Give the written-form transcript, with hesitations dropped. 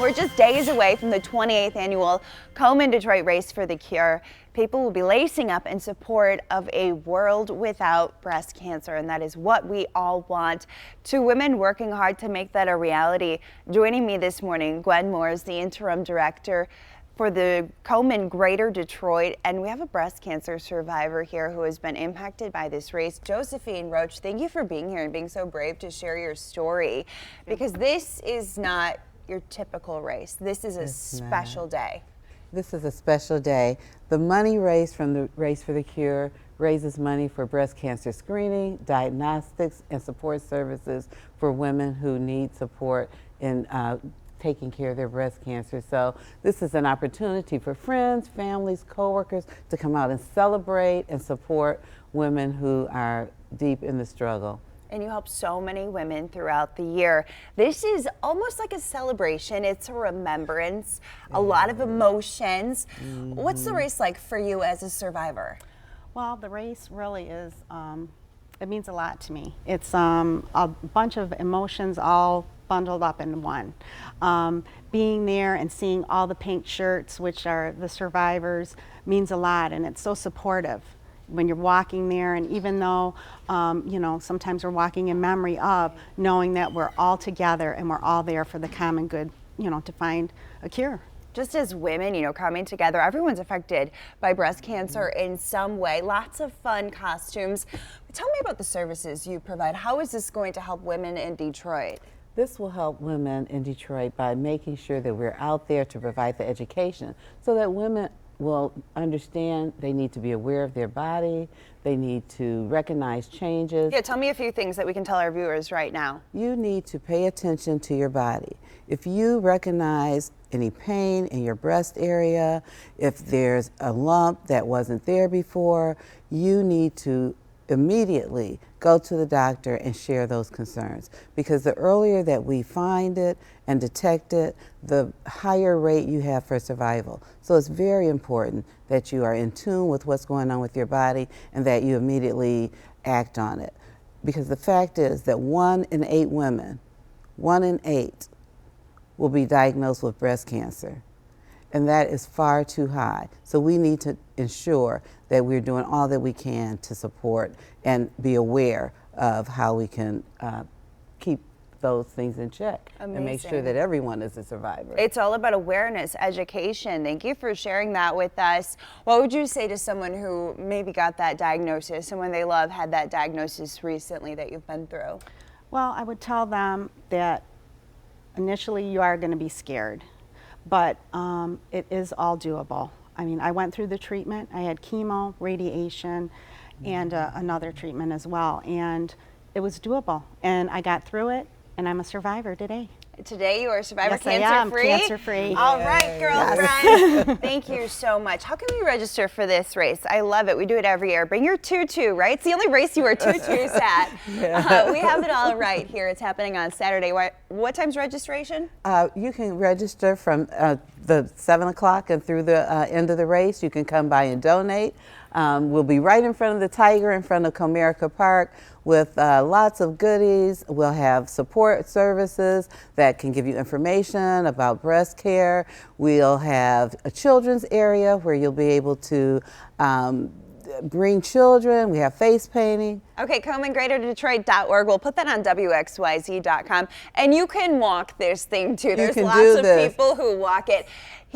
We're just days away from the 28th annual Komen Detroit Race for the Cure. People will be lacing up in support of a world without breast cancer, and that is what we all want. Two women working hard to make that a reality. Joining me this morning, Gwen Moore is the interim director for the Komen Greater Detroit, and we have a breast cancer survivor here who has been impacted by this race. Josephine Roach, thank you for being here and being so brave to share your story, because this is not your typical race. This is a special day. This is a special day. The money raised from the Race for the Cure raises money for breast cancer screening, diagnostics, and support services for women who need support in taking care of their breast cancer. So this is an opportunity for friends, families, coworkers to come out and celebrate and support women who are deep in the struggle. And you help so many women throughout the year. This is almost like a celebration. It's a remembrance, a lot of emotions. What's the race like for you as a survivor? Well, the race really is, it means a lot to me. It's a bunch of emotions all bundled up in one. Being there and seeing all the pink shirts, which are the survivors, means a lot, and it's so supportive when you're walking there. And even though, you know, sometimes we're walking in memory of, knowing that we're all together and we're all there for the common good, you know, to find a cure. Just as women, you know, coming together, everyone's affected by breast cancer in some way. Lots of fun costumes. Tell me about the services you provide. How is this going to help women in Detroit? This will help women in Detroit by making sure that we're out there to provide the education so that women will understand they need to be aware of their body, they need to recognize changes. Yeah, tell me a few things that we can tell our viewers right now. You need to pay attention to your body. If you recognize any pain in your breast area, if there's a lump that wasn't there before, you need to immediately go to the doctor and share those concerns, because the earlier that we find it and detect it, the higher rate you have for survival. So it's very important that you are in tune with what's going on with your body and that you immediately act on it. Because the fact is that 1 in 8 women, 1 in 8 will be diagnosed with breast cancer. And that is far too high. So we need to ensure that we're doing all that we can to support and be aware of how we can keep those things in check. Amazing. And make sure that everyone is a survivor. It's all about awareness, education. Thank you for sharing that with us. What would you say to someone who maybe got that diagnosis, someone they love had that diagnosis recently that you've been through? Well, I would tell them that initially you are going to be scared, but it is all doable. I mean, I went through the treatment. I had chemo, radiation, and another treatment as well, and it was doable. And I got through it, and I'm a survivor today. Today you are a survivor, yes, cancer-free? Cancer-free. All right, girlfriend. Thank you so much. How can we register for this race? I love it. We do it every year. Bring your tutu, right? It's the only race you wear tutus at. We have it all right here. It's happening on Saturday. What time's registration? You can register from the 7 o'clock and through the end of the race. You can come by and donate. We'll be right in front of the Tiger, in front of Comerica Park, with lots of goodies. We'll have support services that can give you information about breast care. We'll have a children's area where you'll be able to bring children. We have face painting. Okay, KomenGreaterDetroit.org. We'll put that on WXYZ.com. And you can walk this thing too. There's lots of people who walk it.